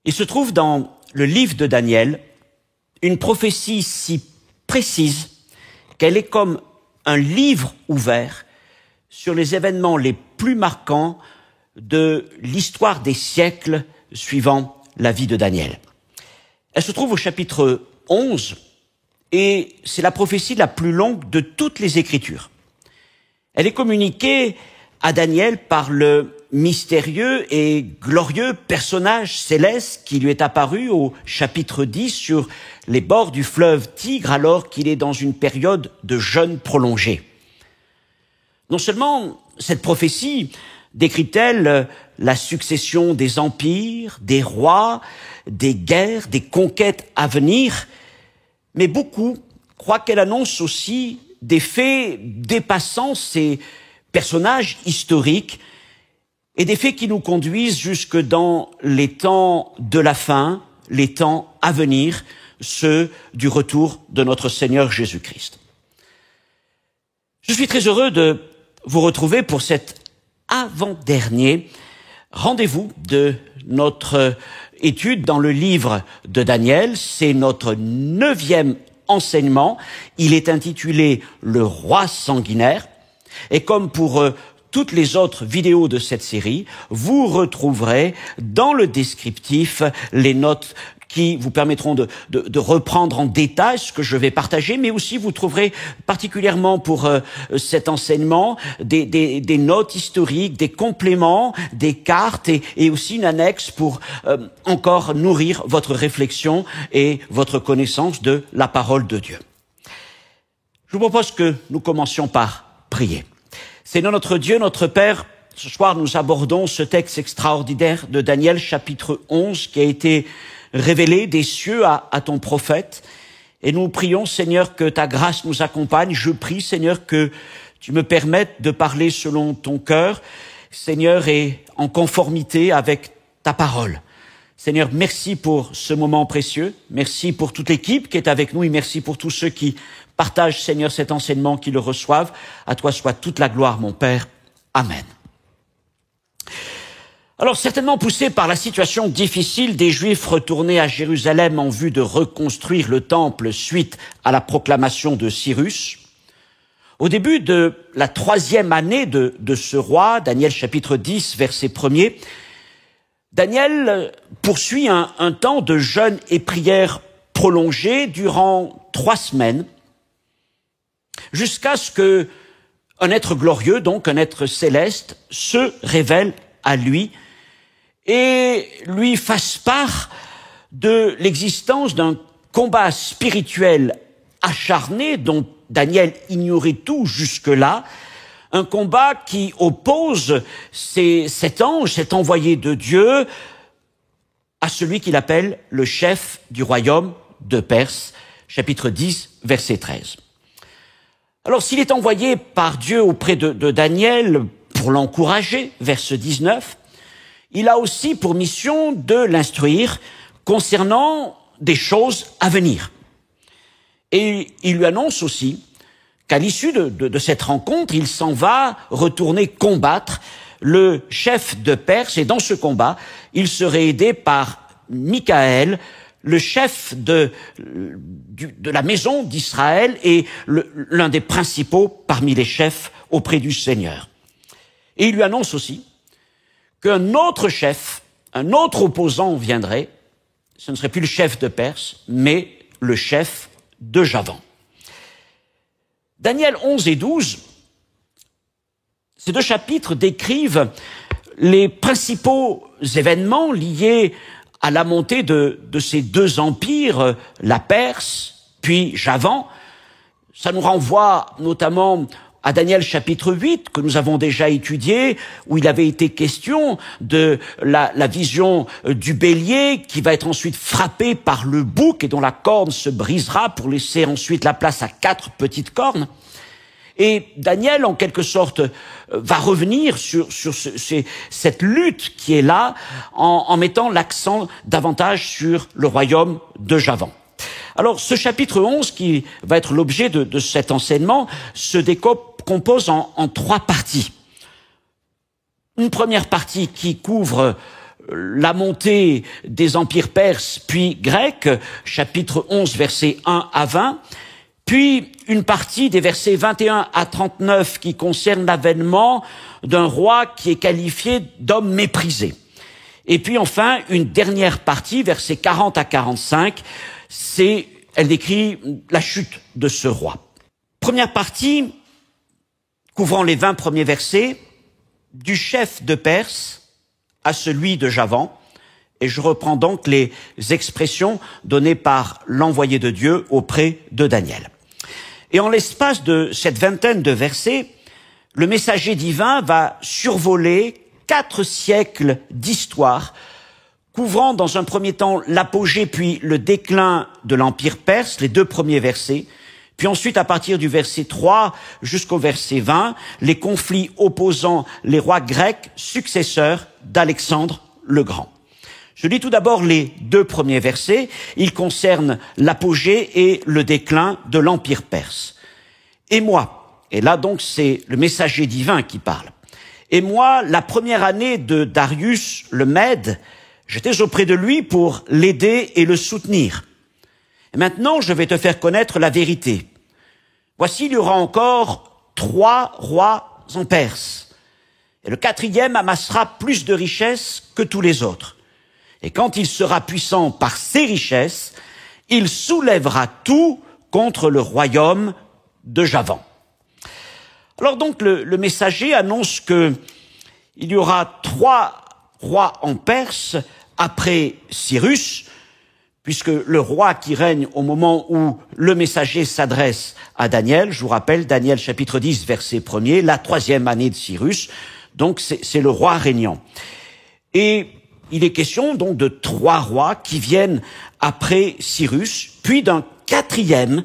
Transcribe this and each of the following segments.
Il se trouve dans le livre de Daniel une prophétie si précise qu'elle est comme un livre ouvert sur les événements les plus marquants de l'histoire des siècles suivant la vie de Daniel. Elle se trouve au chapitre 11 et c'est la prophétie la plus longue de toutes les Écritures. Elle est communiquée à Daniel par le mystérieux et glorieux personnage céleste qui lui est apparu au chapitre 10 sur les bords du fleuve Tigre alors qu'il est dans une période de jeûne prolongé. Non seulement cette prophétie décrit-elle la succession des empires, des rois, des guerres, des conquêtes à venir, mais beaucoup croient qu'elle annonce aussi des faits dépassant ces personnages historiques et des faits qui nous conduisent jusque dans les temps de la fin, les temps à venir, ceux du retour de notre Seigneur Jésus-Christ. Je suis très heureux de vous retrouver pour cet avant-dernier rendez-vous de notre étude dans le livre de Daniel. C'est notre 9e enseignement. Il est intitulé « Le roi sanguinaire ». Et comme pour toutes les autres vidéos de cette série, vous retrouverez dans le descriptif les notes qui vous permettront de reprendre en détail ce que je vais partager, mais aussi vous trouverez particulièrement pour cet enseignement des notes historiques, des compléments, des cartes et aussi une annexe pour encore nourrir votre réflexion et votre connaissance de la parole de Dieu. Je vous propose que nous commencions par prier. Seigneur notre Dieu, notre Père, ce soir nous abordons ce texte extraordinaire de Daniel chapitre 11 qui a été révélé des cieux à ton prophète. Et nous prions, Seigneur, que ta grâce nous accompagne. Je prie, Seigneur, que tu me permettes de parler selon ton cœur, Seigneur, et en conformité avec ta parole. Seigneur, merci pour ce moment précieux. Merci pour toute l'équipe qui est avec nous et merci pour tous ceux qui partagent, Seigneur, cet enseignement, qui le reçoivent. À toi soit toute la gloire, mon Père. Amen. Alors, certainement poussés par la situation difficile des Juifs retournés à Jérusalem en vue de reconstruire le temple suite à la proclamation de Cyrus, au début de la 3e année de ce roi, Daniel chapitre 10, verset 1er, Daniel poursuit un temps de jeûne et prière prolongé durant 3 semaines, jusqu'à ce que un être glorieux, donc un être céleste, se révèle à lui et lui fasse part de l'existence d'un combat spirituel acharné dont Daniel ignorait tout jusque-là, un combat qui oppose cet ange, cet envoyé de Dieu, à celui qu'il appelle le chef du royaume de Perse, chapitre 10, verset 13. Alors, s'il est envoyé par Dieu auprès de Daniel pour l'encourager, verset 19, il a aussi pour mission de l'instruire concernant des choses à venir. Et il lui annonce aussi qu'à l'issue de cette rencontre, il s'en va retourner combattre le chef de Perse. Et dans ce combat, il serait aidé par Michaël, le chef de la maison d'Israël et l'un des principaux parmi les chefs auprès du Seigneur. Et il lui annonce aussi qu'un autre chef, un autre opposant viendrait, ce ne serait plus le chef de Perse, mais le chef de Javan. Daniel 11 et 12, ces 2 chapitres décrivent les principaux événements liés à la montée de ces 2 empires, la Perse, puis Javan. Ça nous renvoie notamment à Daniel chapitre 8, que nous avons déjà étudié, où il avait été question de la vision du bélier qui va être ensuite frappé par le bouc et dont la corne se brisera pour laisser ensuite la place à 4 petites cornes. Et Daniel, en quelque sorte, va revenir sur cette lutte qui est là en mettant l'accent davantage sur le royaume de Javan. Alors, ce chapitre 11, qui va être l'objet de cet enseignement, se compose en 3 parties. Une première partie qui couvre la montée des empires perses puis grecs, chapitre 11, versets 1 à 20, puis une partie des versets 21 à 39 qui concerne l'avènement d'un roi qui est qualifié d'homme méprisé. Et puis enfin, une dernière partie, versets 40 à 45, elle décrit la chute de ce roi. Première partie, couvrant les 20 premiers versets, du chef de Perse à celui de Javan, et je reprends donc les expressions données par l'envoyé de Dieu auprès de Daniel. Et en l'espace de cette vingtaine de versets, le messager divin va survoler 4 siècles d'histoire, couvrant dans un premier temps l'apogée puis le déclin de l'Empire perse, les 2 premiers versets, puis ensuite à partir du verset 3 jusqu'au verset 20, les conflits opposant les rois grecs successeurs d'Alexandre le Grand. Je lis tout d'abord les 2 premiers versets, ils concernent l'apogée et le déclin de l'Empire perse. Et moi, et là donc c'est le messager divin qui parle, et moi, la première année de Darius le Mède, j'étais auprès de lui pour l'aider et le soutenir. Et maintenant, je vais te faire connaître la vérité. Voici, il y aura encore 3 rois en Perse. Et le 4e amassera plus de richesses que tous les autres. Et quand il sera puissant par ses richesses, il soulèvera tout contre le royaume de Javan. Alors donc, le messager annonce que il y aura 3 rois en Perse après Cyrus, puisque le roi qui règne au moment où le messager s'adresse à Daniel, je vous rappelle, Daniel chapitre 10, verset 1er, la 3e année de Cyrus, donc c'est le roi régnant. Et il est question donc de 3 rois qui viennent après Cyrus, puis d'un 4e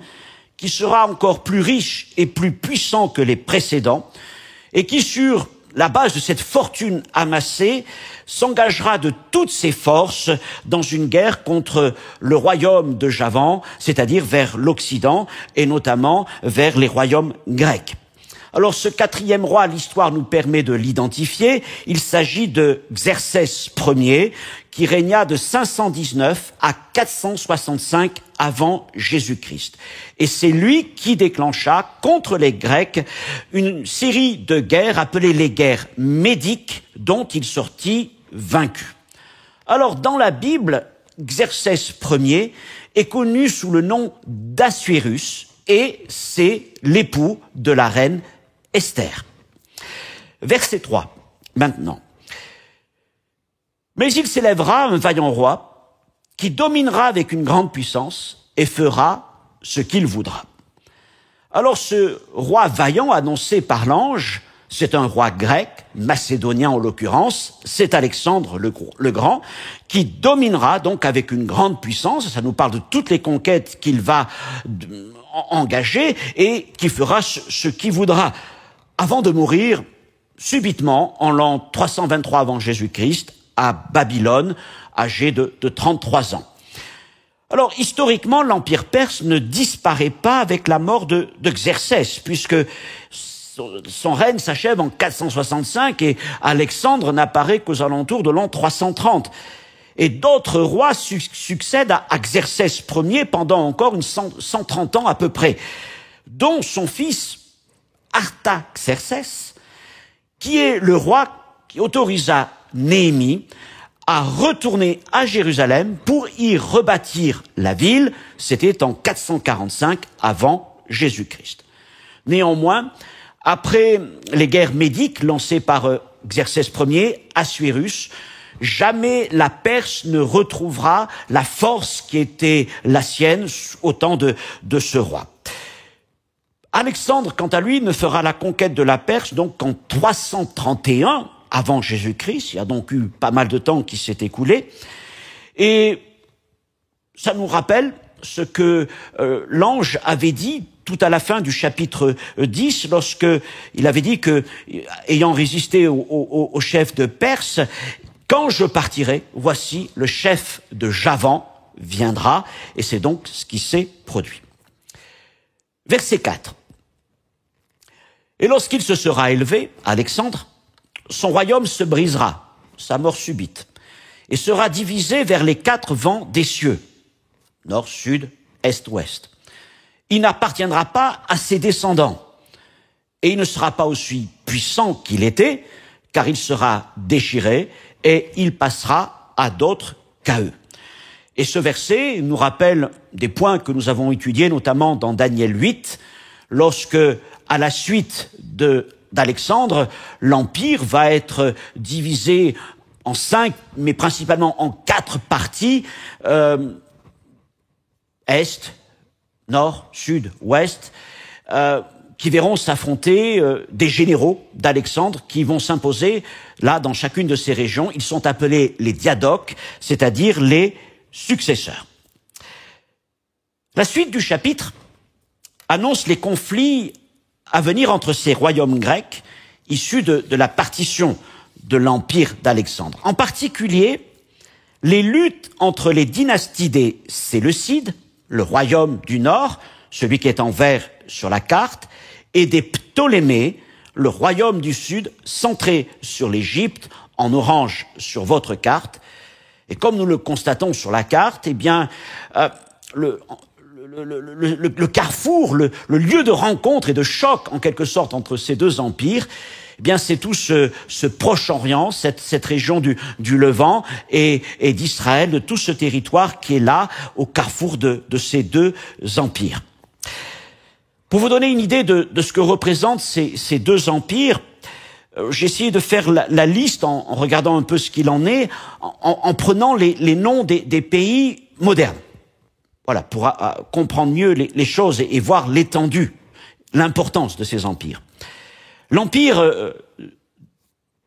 qui sera encore plus riche et plus puissant que les précédents, et qui, sur la base de cette fortune amassée, s'engagera de toutes ses forces dans une guerre contre le royaume de Javan, c'est-à-dire vers l'Occident, et notamment vers les royaumes grecs. Alors ce 4e roi, l'histoire nous permet de l'identifier, il s'agit de Xerxès Ier, qui régna de 519 à 465 avant Jésus-Christ. Et c'est lui qui déclencha contre les Grecs une série de guerres appelées les guerres médiques, dont il sortit vaincu. Alors dans la Bible, Xerxès Ier est connu sous le nom d'Assuérus, et c'est l'époux de la reine Esther. Verset 3, maintenant. Mais il s'élèvera un vaillant roi qui dominera avec une grande puissance et fera ce qu'il voudra. Alors ce roi vaillant annoncé par l'ange, c'est un roi grec, macédonien en l'occurrence, c'est Alexandre le Grand, qui dominera donc avec une grande puissance, ça nous parle de toutes les conquêtes qu'il va engager et qui fera ce qu'il voudra, avant de mourir subitement en l'an 323 avant Jésus-Christ, à Babylone, âgé de 33 ans. Alors, historiquement, l'Empire perse ne disparaît pas avec la mort de Xerxès, puisque son règne s'achève en 465 et Alexandre n'apparaît qu'aux alentours de l'an 330. Et d'autres rois succèdent à Xerxès Ier pendant encore 130 ans à peu près, dont son fils Artaxerxès, qui est le roi qui autorisa Néhémie à retourner à Jérusalem pour y rebâtir la ville. C'était en 445 avant Jésus-Christ. Néanmoins, après les guerres médiques lancées par Xerxès Ier, Assuérus, jamais la Perse ne retrouvera la force qui était la sienne au temps de ce roi. Alexandre, quant à lui, ne fera la conquête de la Perse donc qu'en 331 avant Jésus-Christ. Il y a donc eu pas mal de temps qui s'est écoulé. Et ça nous rappelle ce que l'ange avait dit tout à la fin du chapitre 10, lorsque il avait dit que, ayant résisté au chef de Perse, quand je partirai, voici le chef de Javan viendra, et c'est donc ce qui s'est produit. Verset 4. Et lorsqu'il se sera élevé, Alexandre, son royaume se brisera, sa mort subite. et sera divisé vers les 4 vents des cieux, nord, sud, est, ouest. Il n'appartiendra pas à ses descendants, et il ne sera pas aussi puissant qu'il était, car il sera déchiré, et il passera à d'autres qu'à eux. Et ce verset nous rappelle des points que nous avons étudiés, notamment dans Daniel 8, lorsque, à la suite d'Alexandre, l'Empire va être divisé en 5, mais principalement en 4 parties, Est, Nord, Sud, Ouest, qui verront s'affronter des généraux d'Alexandre qui vont s'imposer là dans chacune de ces régions. Ils sont appelés les diadoques, c'est-à-dire les successeurs. La suite du chapitre annonce les conflits à venir entre ces royaumes grecs issus de la partition de l'empire d'Alexandre. En particulier, les luttes entre les dynasties des Séleucides, le royaume du nord, celui qui est en vert sur la carte, et des Ptolémées, le royaume du sud, centré sur l'Égypte, en orange sur votre carte. Et comme nous le constatons sur la carte, eh bien, le carrefour, le lieu de rencontre et de choc, en quelque sorte, entre ces deux empires, eh bien, c'est tout ce Proche-Orient, cette région du Levant et d'Israël, de tout ce territoire qui est là, au carrefour de ces deux empires. Pour vous donner une idée de ce que représentent ces deux empires, j'ai essayé de faire la liste en regardant un peu ce qu'il en est, en prenant les noms des pays modernes. Voilà, pour comprendre mieux les choses et voir l'étendue, l'importance de ces empires. L'empire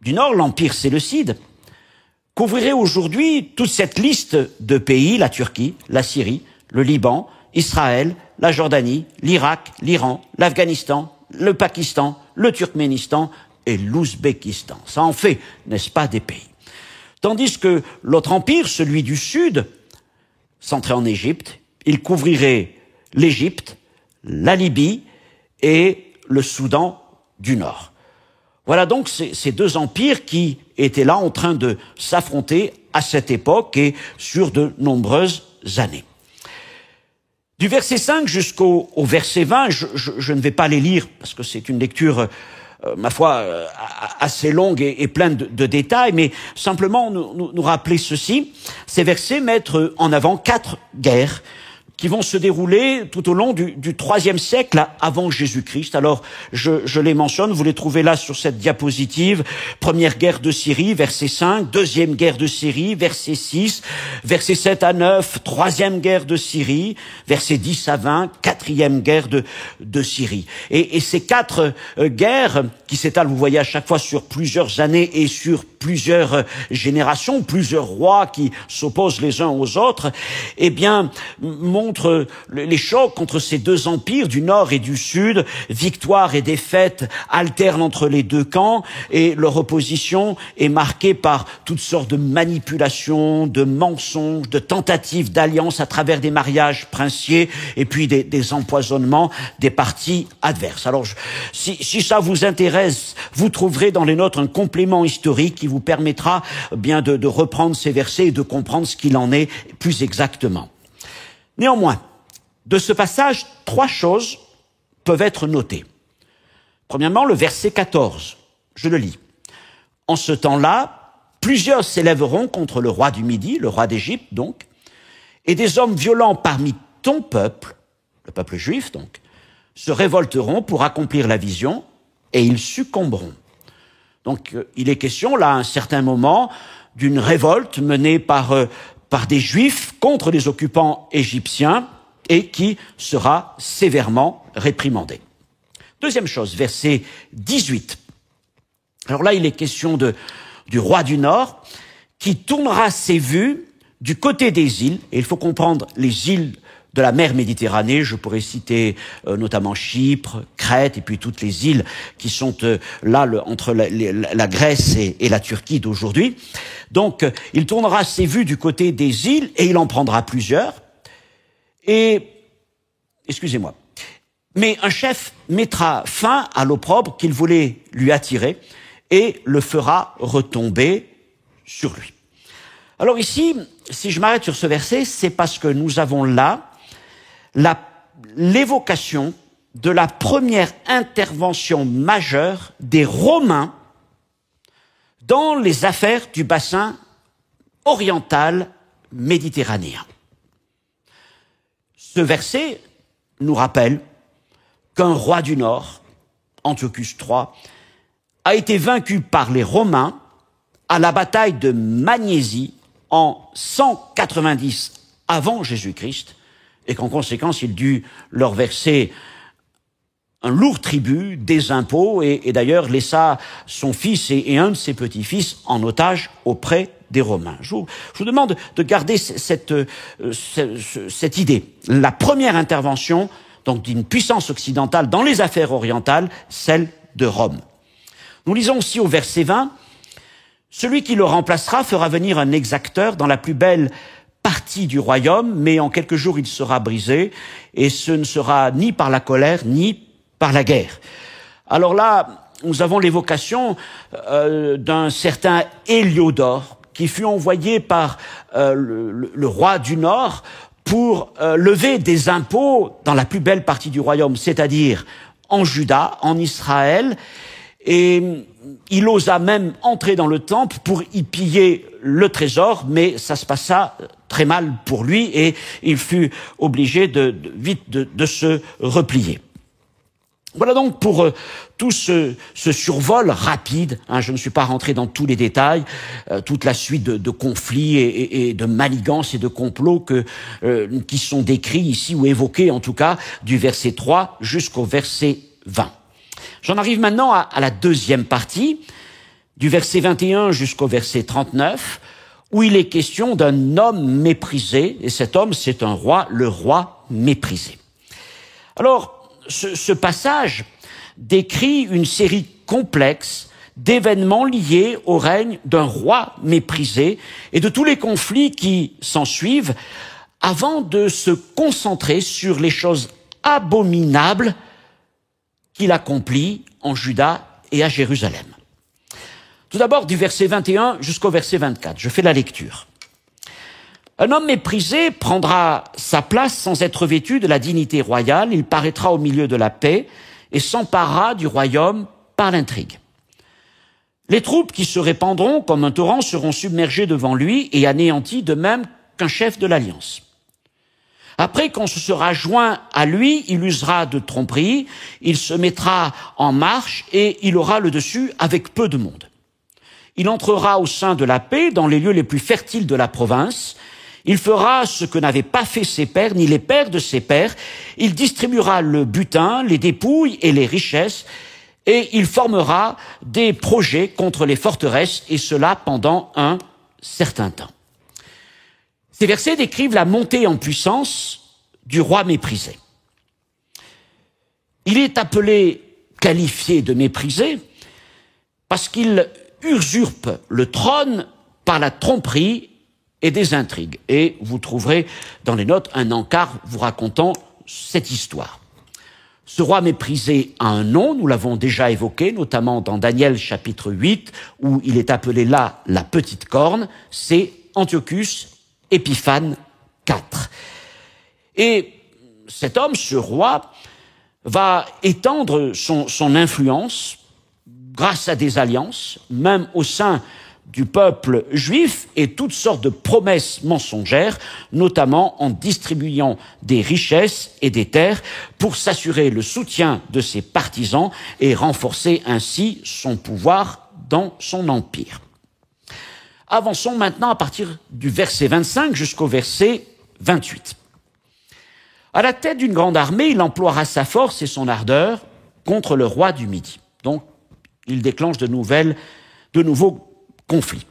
du Nord, l'empire séleucide, couvrirait aujourd'hui toute cette liste de pays, la Turquie, la Syrie, le Liban, Israël, la Jordanie, l'Irak, l'Iran, l'Afghanistan, le Pakistan, le Turkménistan et l'Ouzbékistan. Ça en fait, n'est-ce pas, des pays. Tandis que l'autre empire, celui du Sud, centré en Égypte, il couvrirait l'Égypte, la Libye et le Soudan du Nord. Voilà donc ces deux empires qui étaient là en train de s'affronter à cette époque et sur de nombreuses années. Du verset 5 jusqu'au verset 20, je ne vais pas les lire parce que c'est une lecture, ma foi, assez longue et pleine de détails, mais simplement nous rappeler ceci. Ces versets mettent en avant 4 guerres qui vont se dérouler tout au long du IIIe siècle avant Jésus-Christ. Alors, je les mentionne, vous les trouvez là sur cette diapositive. Première guerre de Syrie, verset 5. Deuxième guerre de Syrie, verset 6. Verset 7 à 9, troisième guerre de Syrie. Verset 10 à 20, quatrième guerre de Syrie. Et ces 4 guerres, qui s'étalent, vous voyez, à chaque fois sur plusieurs années et sur plusieurs générations, plusieurs rois qui s'opposent les uns aux autres, eh bien, montrent les chocs entre ces deux empires du Nord et du Sud, victoires et défaites alternent entre les deux camps, et leur opposition est marquée par toutes sortes de manipulations, de mensonges, de tentatives d'alliance à travers des mariages princiers, et puis des empoisonnements des parties adverses. Alors, si ça vous intéresse, vous trouverez dans les notes un complément historique qui vous permettra bien de reprendre ces versets et de comprendre ce qu'il en est plus exactement. Néanmoins, de ce passage, 3 choses peuvent être notées. Premièrement, le verset 14, je le lis. En ce temps-là, plusieurs s'élèveront contre le roi du Midi, le roi d'Égypte donc, et des hommes violents parmi ton peuple, le peuple juif donc, se révolteront pour accomplir la vision et ils succomberont. Donc, il est question, là, à un certain moment, d'une révolte menée par des Juifs contre les occupants égyptiens et qui sera sévèrement réprimandée. Deuxième chose, verset 18. Alors là, il est question du roi du Nord qui tournera ses vues du côté des îles, et il faut comprendre les îles de la mer Méditerranée, je pourrais citer notamment Chypre, Crète, et puis toutes les îles qui sont là entre la Grèce et la Turquie d'aujourd'hui. Donc, il tournera ses vues du côté des îles, et il en prendra plusieurs. Et, excusez-moi, mais un chef mettra fin à l'opprobre qu'il voulait lui attirer, et le fera retomber sur lui. Alors ici, si je m'arrête sur ce verset, c'est parce que nous avons là l'évocation de la première intervention majeure des Romains dans les affaires du bassin oriental méditerranéen. Ce verset nous rappelle qu'un roi du Nord, Antiochus III, a été vaincu par les Romains à la bataille de Magnésie en 190 avant Jésus-Christ, et qu'en conséquence, il dut leur verser un lourd tribut, des impôts, et d'ailleurs laissa son fils et un de ses petits-fils en otage auprès des Romains. Je vous demande de garder cette idée. La première intervention donc d'une puissance occidentale dans les affaires orientales, celle de Rome. Nous lisons aussi au verset 20, « Celui qui le remplacera fera venir un exacteur dans la plus belle partie du royaume, mais en quelques jours il sera brisé, et ce ne sera ni par la colère, ni par la guerre. » Alors là, nous avons l'évocation d'un certain Héliodore, qui fut envoyé par le roi du Nord pour lever des impôts dans la plus belle partie du royaume, c'est-à-dire en Juda, en Israël, et il osa même entrer dans le temple pour y piller le trésor, mais ça se passa très mal pour lui et il fut obligé vite de se replier. Voilà donc pour tout ce survol rapide. Je ne suis pas rentré dans tous les détails, toute la suite de conflits et de manigances et de complots qui sont décrits ici ou évoqués en tout cas du verset 3 jusqu'au verset 20. J'en arrive maintenant à la deuxième partie, du verset 21 jusqu'au verset 39, où il est question d'un homme méprisé, et cet homme c'est un roi, le roi méprisé. Alors, ce passage décrit une série complexe d'événements liés au règne d'un roi méprisé et de tous les conflits qui s'ensuivent avant de se concentrer sur les choses abominables qu'il accomplit en Juda et à Jérusalem. Tout d'abord, du verset 21 jusqu'au verset 24, je fais la lecture. Un homme méprisé prendra sa place sans être vêtu de la dignité royale, il paraîtra au milieu de la paix et s'emparera du royaume par l'intrigue. Les troupes qui se répandront comme un torrent seront submergées devant lui et anéanties de même qu'un chef de l'alliance. Après qu'on se sera joint à lui, il usera de tromperie, il se mettra en marche et il aura le dessus avec peu de monde. Il entrera au sein de la paix dans les lieux les plus fertiles de la province. Il fera ce que n'avaient pas fait ses pères, ni les pères de ses pères. Il distribuera le butin, les dépouilles et les richesses, et il formera des projets contre les forteresses, et cela pendant un certain temps. Ces versets décrivent la montée en puissance du roi méprisé. Il est qualifié de méprisé, parce qu'il usurpe le trône par la tromperie et des intrigues. Et vous trouverez dans les notes un encart vous racontant cette histoire. Ce roi méprisé a un nom, nous l'avons déjà évoqué, notamment dans Daniel chapitre 8, où il est appelé là la petite corne, c'est Antiochus Épiphane IV. Et cet homme, ce roi, va étendre son influence grâce à des alliances, même au sein du peuple juif, et toutes sortes de promesses mensongères, notamment en distribuant des richesses et des terres pour s'assurer le soutien de ses partisans et renforcer ainsi son pouvoir dans son empire. Avançons maintenant à partir du verset 25 jusqu'au verset 28. À la tête d'une grande armée, il emploiera sa force et son ardeur contre le roi du Midi. Donc, il déclenche de nouveaux conflit.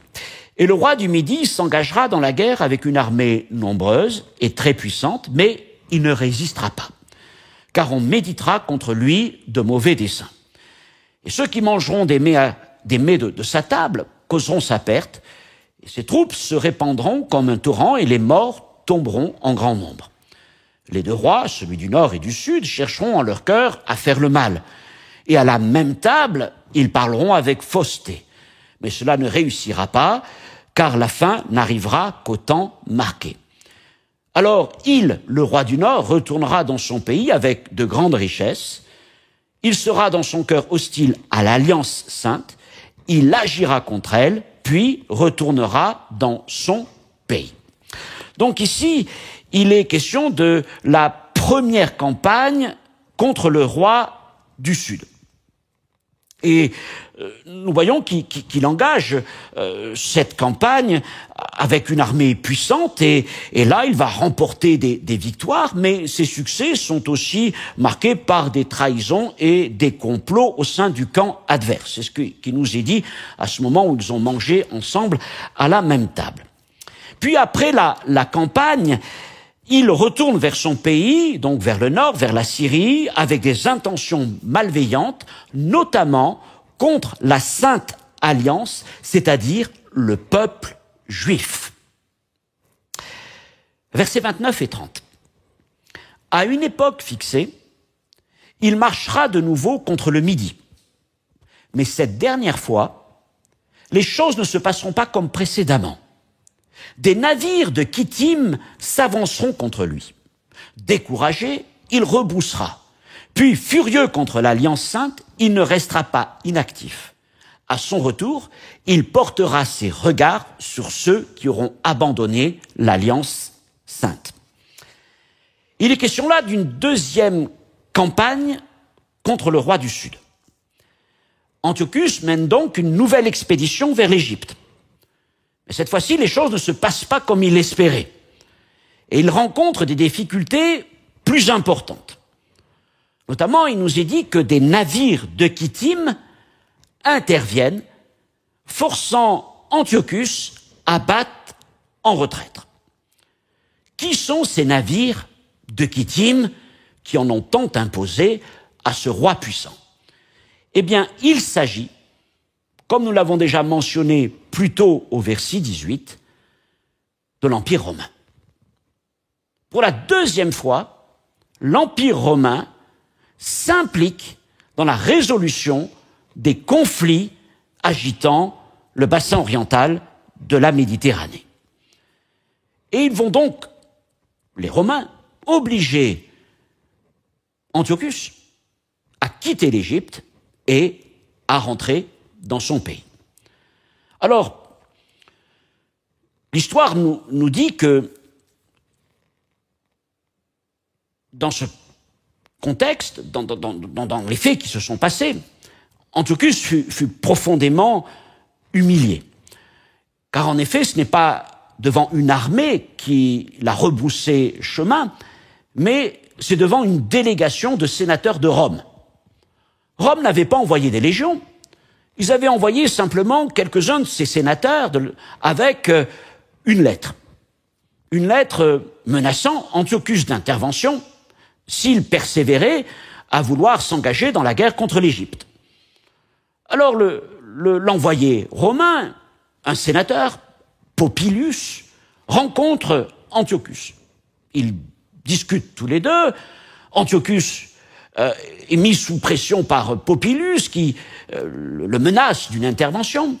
Et le roi du Midi s'engagera dans la guerre avec une armée nombreuse et très puissante, mais il ne résistera pas, car on méditera contre lui de mauvais desseins. Et ceux qui mangeront des mets de sa table causeront sa perte, et ses troupes se répandront comme un torrent, et les morts tomberont en grand nombre. Les deux rois, celui du nord et du sud, chercheront en leur cœur à faire le mal, et à la même table, ils parleront avec fausseté. Mais cela ne réussira pas, car la fin n'arrivera qu'au temps marqué. Alors, il, le roi du Nord, retournera dans son pays avec de grandes richesses. Il sera dans son cœur hostile à l'Alliance sainte. Il agira contre elle, puis retournera dans son pays. Donc ici, il est question de la première campagne contre le roi du Sud. Et nous voyons qu'il engage cette campagne avec une armée puissante et là, il va remporter des victoires, mais ses succès sont aussi marqués par des trahisons et des complots au sein du camp adverse. C'est ce qui nous est dit à ce moment où ils ont mangé ensemble à la même table. Puis après la campagne, il retourne vers son pays, donc vers le nord, vers la Syrie, avec des intentions malveillantes, notamment contre la Sainte Alliance, c'est-à-dire le peuple juif. Versets 29 et 30. À une époque fixée, il marchera de nouveau contre le Midi. Mais cette dernière fois, les choses ne se passeront pas comme précédemment. Des navires de Kittim s'avanceront contre lui. Découragé, il rebroussera. Puis, furieux contre l'Alliance sainte, il ne restera pas inactif. À son retour, il portera ses regards sur ceux qui auront abandonné l'Alliance sainte. Il est question là d'une deuxième campagne contre le roi du Sud. Antiochus mène donc une nouvelle expédition vers l'Égypte. Mais cette fois-ci, les choses ne se passent pas comme il l'espérait. Et il rencontre des difficultés plus importantes. Notamment, il nous est dit que des navires de Kittim interviennent, forçant Antiochus à battre en retraite. Qui sont ces navires de Kittim qui en ont tant imposé à ce roi puissant? Eh bien, il s'agit, comme nous l'avons déjà mentionné plus tôt au verset 18, de l'Empire romain. Pour la deuxième fois, l'Empire romain s'implique dans la résolution des conflits agitant le bassin oriental de la Méditerranée. Et ils vont donc, les Romains, obliger Antiochus à quitter l'Égypte et à rentrer dans son pays. Alors, l'histoire nous dit que dans ce contexte, dans les faits qui se sont passés, Antiochus fut profondément humilié. Car en effet, ce n'est pas devant une armée qui l'a rebroussé chemin, mais c'est devant une délégation de sénateurs de Rome. Rome n'avait pas envoyé des légions, ils avaient envoyé simplement quelques-uns de ces sénateurs avec une lettre menaçant Antiochus d'intervention s'il persévérait à vouloir s'engager dans la guerre contre l'Égypte. Alors l'envoyé romain, un sénateur, Popilius, rencontre Antiochus. Ils discutent tous les deux. Antiochus est mis sous pression par Popilius qui le menace d'une intervention.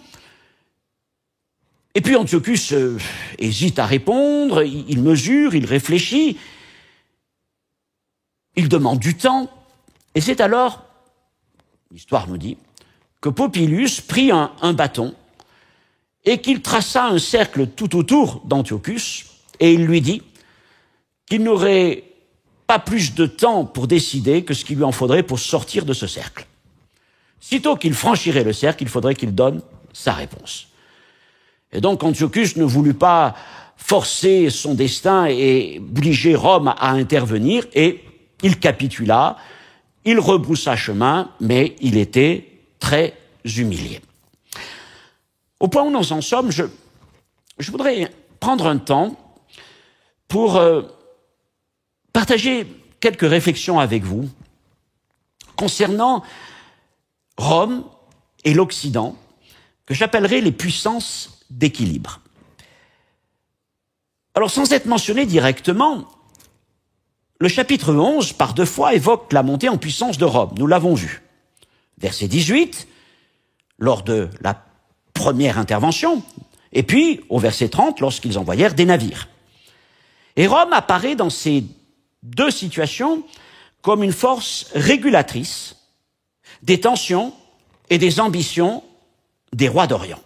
Et puis Antiochus hésite à répondre, il mesure, il réfléchit, il demande du temps, et c'est alors, l'histoire nous dit, que Popilius prit un bâton et qu'il traça un cercle tout autour d'Antiochus, et il lui dit qu'il n'aurait pas plus de temps pour décider que ce qu'il lui en faudrait pour sortir de ce cercle. Sitôt qu'il franchirait le cercle, il faudrait qu'il donne sa réponse. Et donc Antiochus ne voulut pas forcer son destin et obliger Rome à intervenir, et il capitula, il rebroussa chemin, mais il était très humilié. Au point où nous en sommes, je voudrais prendre un temps pour partager quelques réflexions avec vous concernant Rome et l'Occident, que j'appellerai les puissances d'équilibre. Alors, sans être mentionné directement, le chapitre 11, par deux fois, évoque la montée en puissance de Rome. Nous l'avons vu. Verset 18, lors de la première intervention, Et puis, au verset 30, lorsqu'ils envoyèrent des navires. Et Rome apparaît dans ces deux situations comme une force régulatrice des tensions et des ambitions des rois d'Orient.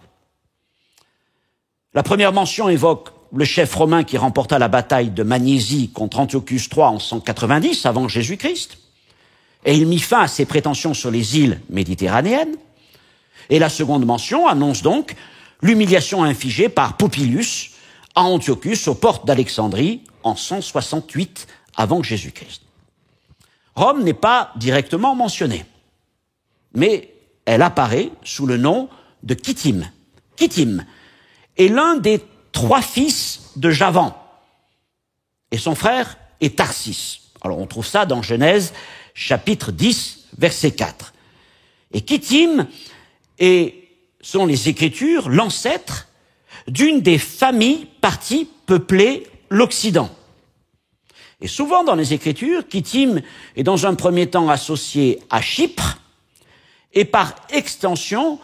La première mention évoque le chef romain qui remporta la bataille de Magnésie contre Antiochus III en 190 avant Jésus-Christ, et il mit fin à ses prétentions sur les îles méditerranéennes. Et la seconde mention annonce donc l'humiliation infligée par Popilius à Antiochus aux portes d'Alexandrie en 168 avant Jésus-Christ. Rome n'est pas directement mentionnée, mais elle apparaît sous le nom de Kittim. Kittim est l'un des 3 fils de Javan, et son frère est Tarsis. Alors on trouve ça dans Genèse chapitre 10, verset 4. Et Kittim est, selon les Écritures, l'ancêtre d'une des familles parties peupler l'Occident. Et souvent dans les Écritures, Kittim est dans un premier temps associé à Chypre et par extension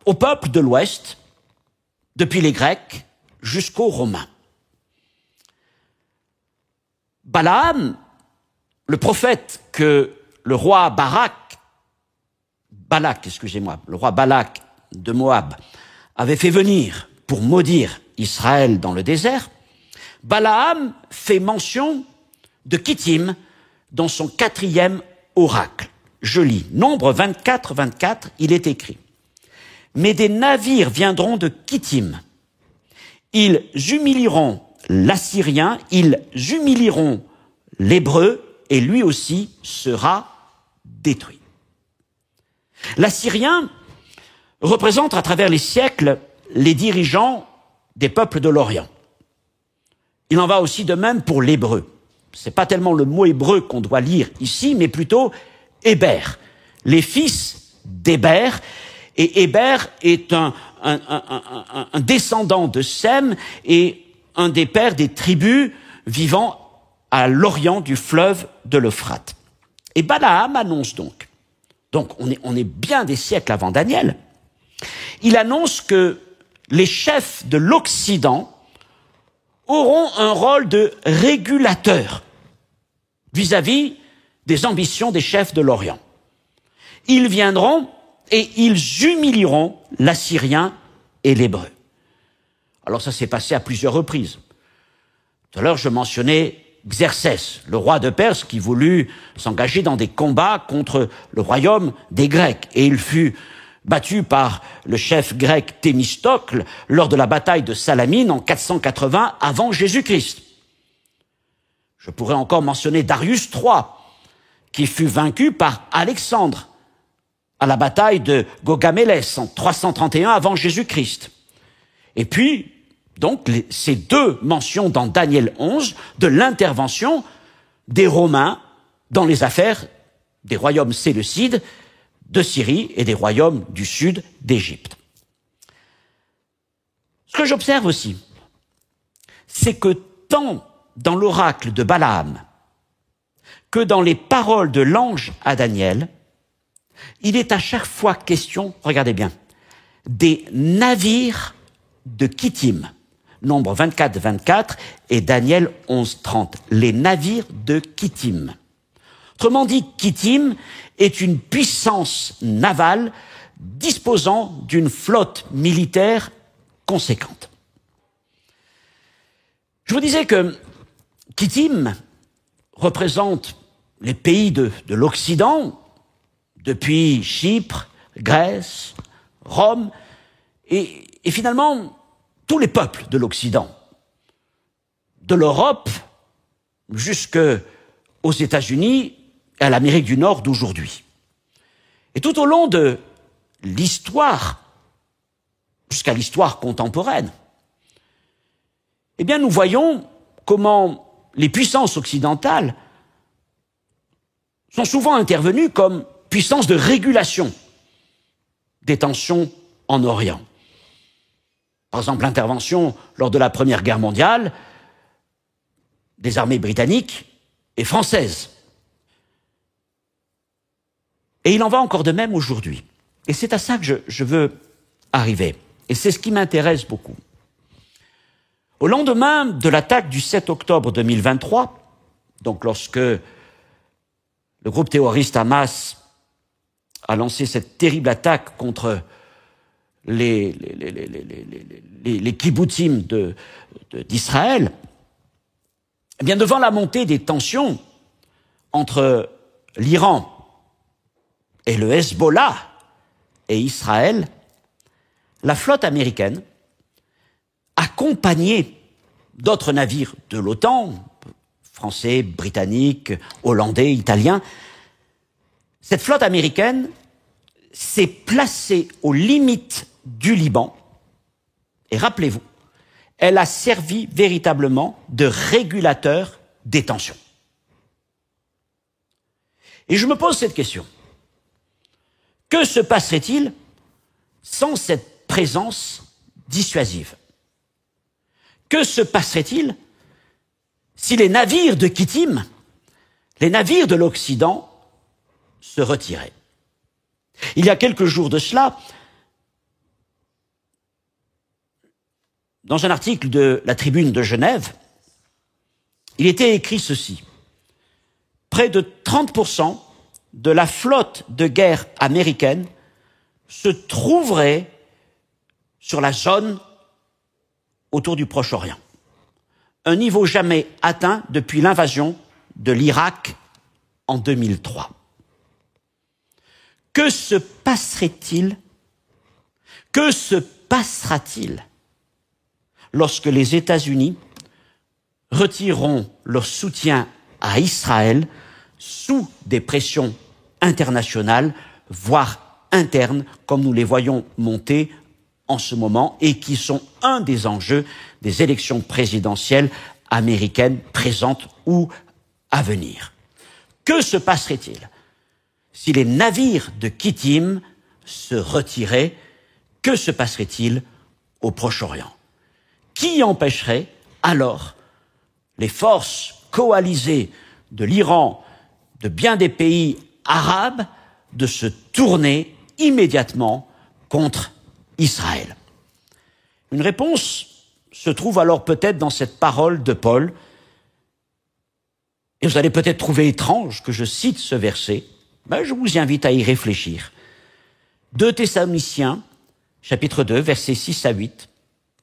au peuple de l'Ouest, depuis les Grecs jusqu'aux Romains. Balaam, le prophète que le roi Balak de Moab avait fait venir pour maudire Israël dans le désert, Balaam fait mention de Kittim dans son 4e oracle. Je lis, Nombre 24, 24, il est écrit. Mais des navires viendront de Kittim. Ils humilieront l'Assyrien, ils humilieront l'Hébreu, et lui aussi sera détruit. L'Assyrien représente à travers les siècles les dirigeants des peuples de l'Orient. Il en va aussi de même pour l'Hébreu. C'est pas tellement le mot hébreu qu'on doit lire ici, mais plutôt Héber, les fils d'Héber. Et Héber est un descendant de Sem et un des pères des tribus vivant à l'orient du fleuve de l'Euphrate. Et Balaam annonce donc on est bien des siècles avant Daniel, il annonce que les chefs de l'Occident auront un rôle de régulateur vis-à-vis des ambitions des chefs de l'Orient. Ils viendront et ils humilieront l'Assyrien et l'Hébreu. Alors ça s'est passé à plusieurs reprises. Tout à l'heure, je mentionnais Xerxès, le roi de Perse qui voulut s'engager dans des combats contre le royaume des Grecs. Et il fut battu par le chef grec Thémistocle lors de la bataille de Salamine en 480 avant Jésus-Christ. Je pourrais encore mentionner Darius III, qui fut vaincu par Alexandre à la bataille de Gaugamélès en 331 avant Jésus-Christ. Et puis, donc, ces deux mentions dans Daniel 11 de l'intervention des Romains dans les affaires des royaumes séleucides de Syrie et des royaumes du sud d'Égypte. Ce que j'observe aussi, c'est que tant dans l'oracle de Balaam que dans les paroles de l'ange à Daniel, il est à chaque fois question, regardez bien, des navires de Kittim. Nombre 24, 24 et Daniel 11, 30. Les navires de Kittim. Autrement dit, Kittim est une puissance navale disposant d'une flotte militaire conséquente. Je vous disais que Kittim représente les pays de l'Occident, depuis Chypre, Grèce, Rome, et finalement tous les peuples de l'Occident, de l'Europe jusqu'aux États-Unis et à l'Amérique du Nord d'aujourd'hui. Et tout au long de l'histoire, jusqu'à l'histoire contemporaine, eh bien nous voyons comment les puissances occidentales sont souvent intervenues comme puissances de régulation des tensions en Orient. Par exemple, l'intervention lors de la Première Guerre mondiale des armées britanniques et françaises. Et il en va encore de même aujourd'hui. Et c'est à ça que je veux arriver. Et c'est ce qui m'intéresse beaucoup. Au lendemain de l'attaque du 7 octobre 2023, donc lorsque le groupe terroriste Hamas a lancé cette terrible attaque contre les kibbutzim d'Israël, eh bien devant la montée des tensions entre l'Iran et le Hezbollah et Israël, la flotte américaine, accompagnée d'autres navires de l'OTAN, français, britanniques, hollandais, italiens, cette flotte américaine s'est placée aux limites du Liban. Et rappelez-vous, elle a servi véritablement de régulateur des tensions. Et je me pose cette question. Que se passerait-il sans cette présence dissuasive? Que se passerait-il si les navires de Kittim, les navires de l'Occident, se retiraient? Il y a quelques jours de cela, dans un article de la Tribune de Genève, il était écrit ceci. Près de 30% de la flotte de guerre américaine se trouverait sur la zone autour du Proche-Orient. Un niveau jamais atteint depuis l'invasion de l'Irak en 2003. Que se passerait-il? Que se passera-t-il lorsque les États-Unis retireront leur soutien à Israël sous des pressions internationales, voire internes, comme nous les voyons monter en ce moment et qui sont un des enjeux des élections présidentielles américaines présentes ou à venir? Que se passerait-il si les navires de Kittim se retiraient? Que se passerait-il au Proche-Orient? Qui empêcherait alors les forces coalisées de l'Iran, de bien des pays arabes, de se tourner immédiatement contre Israël? Une réponse se trouve alors peut-être dans cette parole de Paul. Et vous allez peut-être trouver étrange que je cite ce verset, mais je vous invite à y réfléchir. 2 Thessaloniciens, chapitre 2, versets 6 à 8,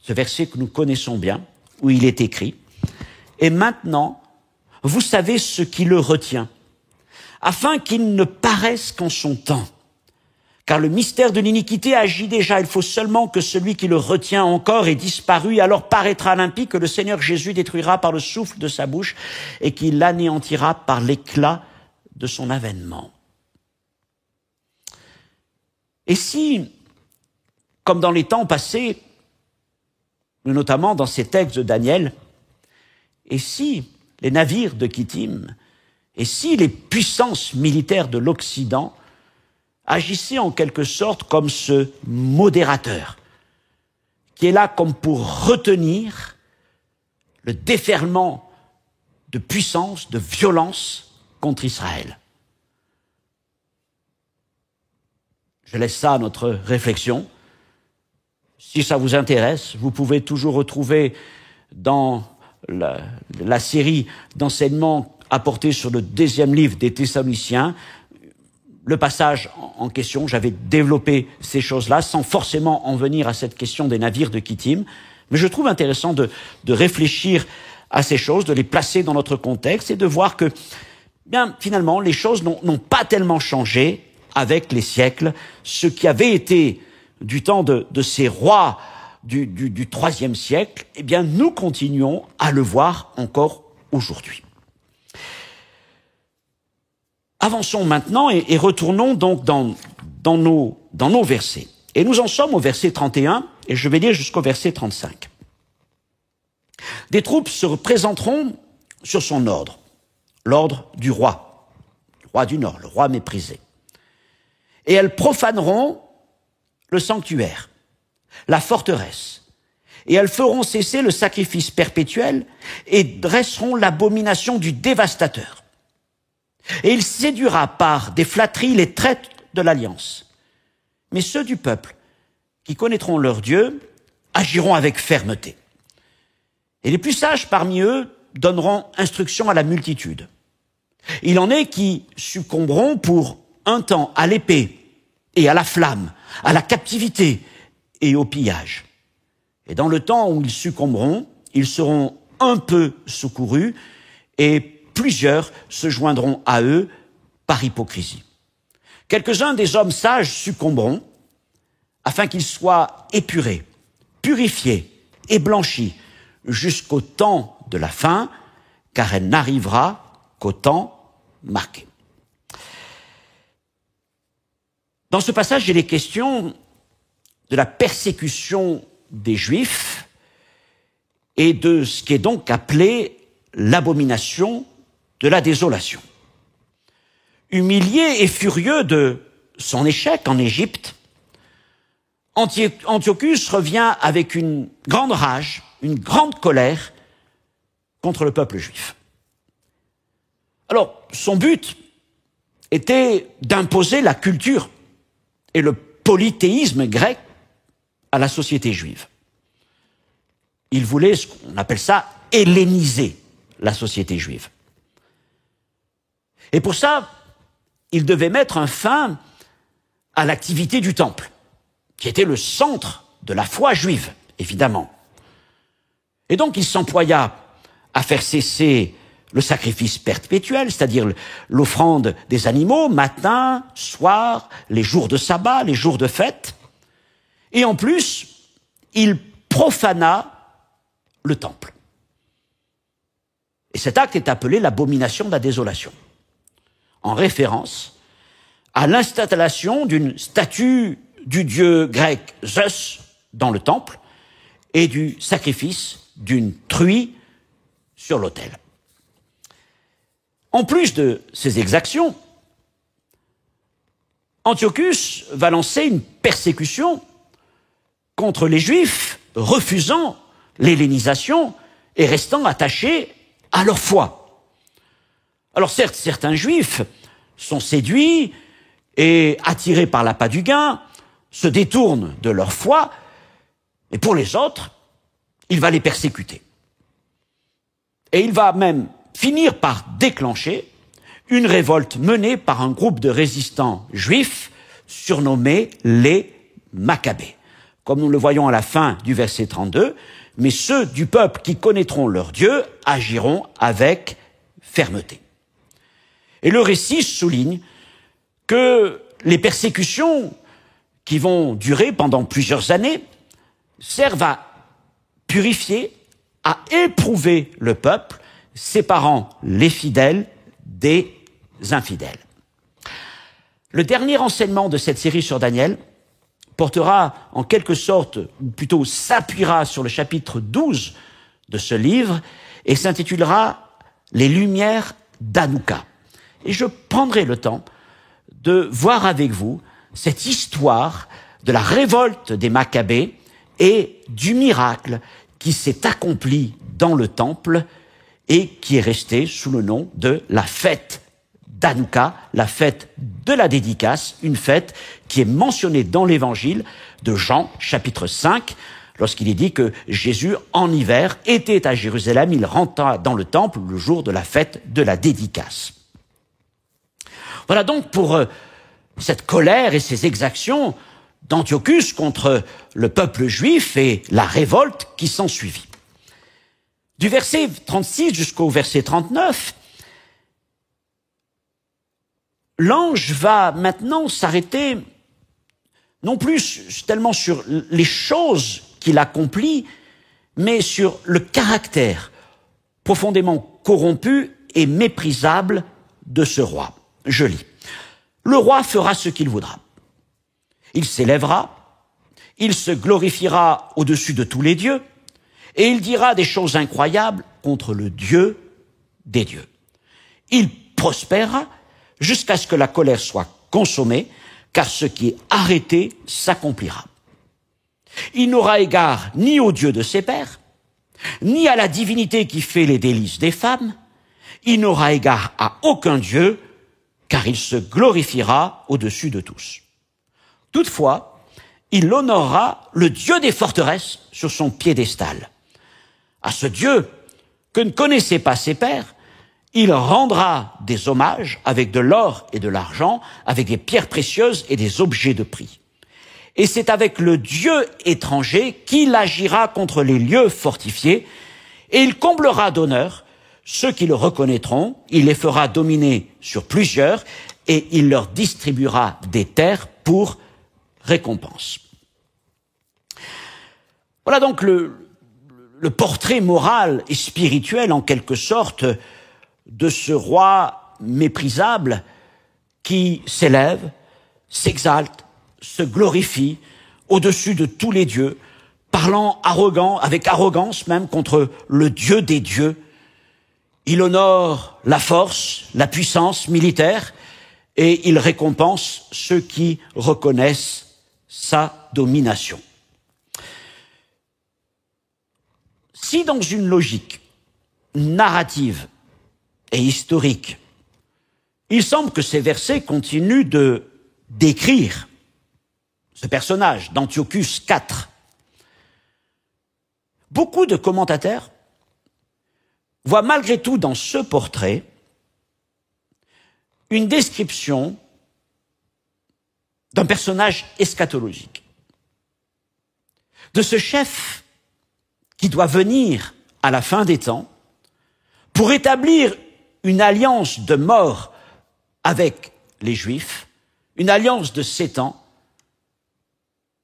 ce verset que nous connaissons bien, où il est écrit « Et maintenant, vous savez ce qui le retient, afin qu'il ne paraisse qu'en son temps. Car le mystère de l'iniquité agit déjà, il faut seulement que celui qui le retient encore ait disparu, et alors paraîtra limpide que le Seigneur Jésus détruira par le souffle de sa bouche et qu'il l'anéantira par l'éclat de son avènement. » Et si, comme dans les temps passés, notamment dans ces textes de Daniel, et si les navires de Kittim, et si les puissances militaires de l'Occident agissaient en quelque sorte comme ce modérateur, qui est là comme pour retenir le déferlement de puissance, de violence contre Israël. Je laisse ça à notre réflexion. Si ça vous intéresse, vous pouvez toujours retrouver dans la série d'enseignements apportés sur le 2e livre des Thessaloniciens le passage en question. J'avais développé ces choses-là sans forcément en venir à cette question des navires de Kittim. Mais je trouve intéressant de réfléchir à ces choses, de les placer dans notre contexte et de voir que, bien, finalement, les choses n'ont pas tellement changé avec les siècles. Ce qui avait été du temps de ces rois du IIIe siècle, eh bien, nous continuons à le voir encore aujourd'hui. Avançons maintenant et retournons donc dans nos versets. Et nous en sommes au verset 31, et je vais lire jusqu'au verset 35. Des troupes se représenteront sur son ordre, l'ordre du roi du Nord, le roi méprisé. Et elles profaneront le sanctuaire, la forteresse, et elles feront cesser le sacrifice perpétuel et dresseront l'abomination du dévastateur. Et il séduira par des flatteries les traîtres de l'alliance. Mais ceux du peuple qui connaîtront leur Dieu agiront avec fermeté. Et les plus sages parmi eux donneront instruction à la multitude. Il en est qui succomberont pour un temps à l'épée et à la flamme, à la captivité et au pillage. Et dans le temps où ils succomberont, ils seront un peu secourus et plusieurs se joindront à eux par hypocrisie. Quelques-uns des hommes sages succomberont afin qu'ils soient épurés, purifiés et blanchis jusqu'au temps de la fin, car elle n'arrivera qu'au temps marqué. Dans ce passage, il est question de la persécution des Juifs et de ce qui est donc appelé l'abomination de la désolation. Humilié et furieux de son échec en Égypte, Antiochus revient avec une grande rage, une grande colère contre le peuple juif. Alors, son but était d'imposer la culture et le polythéisme grec à la société juive. Il voulait, ce qu'on appelle ça, helléniser la société juive. Et pour ça, il devait mettre un fin à l'activité du temple, qui était le centre de la foi juive, évidemment. Et donc il s'employa à faire cesser le sacrifice perpétuel, c'est-à-dire l'offrande des animaux, matin, soir, les jours de sabbat, les jours de fête. Et en plus, il profana le temple. Et cet acte est appelé l'abomination de la désolation, en référence à l'installation d'une statue du dieu grec Zeus dans le temple et du sacrifice d'une truie sur l'autel. En plus de ces exactions, Antiochus va lancer une persécution contre les Juifs refusant l'hellénisation et restant attachés à leur foi. Alors certes, certains Juifs sont séduits et attirés par l'appât du gain, se détournent de leur foi, mais pour les autres, il va les persécuter. Et il va même finir par déclencher une révolte menée par un groupe de résistants juifs surnommés les Maccabées. Comme nous le voyons à la fin du verset 32, mais ceux du peuple qui connaîtront leur Dieu agiront avec fermeté. Et le récit souligne que les persécutions qui vont durer pendant plusieurs années servent à purifier, à éprouver le peuple, séparant les fidèles des infidèles. Le dernier enseignement de cette série sur Daniel portera en quelque sorte, ou plutôt s'appuiera sur le chapitre 12 de ce livre et s'intitulera « Les Lumières d'Hanouka ». Et je prendrai le temps de voir avec vous cette histoire de la révolte des Maccabées et du miracle qui s'est accompli dans le temple et qui est resté sous le nom de la fête d'Hanouka, la fête de la dédicace, une fête qui est mentionnée dans l'évangile de Jean, chapitre 5, lorsqu'il est dit que Jésus, en hiver, était à Jérusalem, il rentra dans le temple le jour de la fête de la dédicace. Voilà donc pour cette colère et ces exactions d'Antiochus contre le peuple juif et la révolte qui s'ensuivit. Du verset 36 jusqu'au verset 39, l'ange va maintenant s'arrêter non plus tellement sur les choses qu'il accomplit, mais sur le caractère profondément corrompu et méprisable de ce roi. Je lis. Le roi fera ce qu'il voudra. Il s'élèvera, il se glorifiera au-dessus de tous les dieux, et il dira des choses incroyables contre le Dieu des dieux. Il prospérera jusqu'à ce que la colère soit consommée, car ce qui est arrêté s'accomplira. Il n'aura égard ni au Dieu de ses pères, ni à la divinité qui fait les délices des femmes, il n'aura égard à aucun Dieu, car il se glorifiera au-dessus de tous. Toutefois, il honorera le Dieu des forteresses sur son piédestal. À ce Dieu que ne connaissaient pas ses pères, il rendra des hommages avec de l'or et de l'argent, avec des pierres précieuses et des objets de prix. Et c'est avec le Dieu étranger qu'il agira contre les lieux fortifiés, et il comblera d'honneur ceux qui le reconnaîtront, il les fera dominer sur plusieurs, et il leur distribuera des terres pour récompense. Voilà donc le portrait moral et spirituel, en quelque sorte, de ce roi méprisable qui s'élève, s'exalte, se glorifie au-dessus de tous les dieux, parlant avec arrogance même contre le Dieu des dieux. Il honore la force, la puissance militaire, et il récompense ceux qui reconnaissent sa domination. Si dans une logique narrative et historique, il semble que ces versets continuent de décrire ce personnage d'Antiochus IV, beaucoup de commentateurs voient malgré tout dans ce portrait une description d'un personnage eschatologique, de ce chef qui doit venir à la fin des temps pour établir une alliance de mort avec les Juifs, une alliance de 7 ans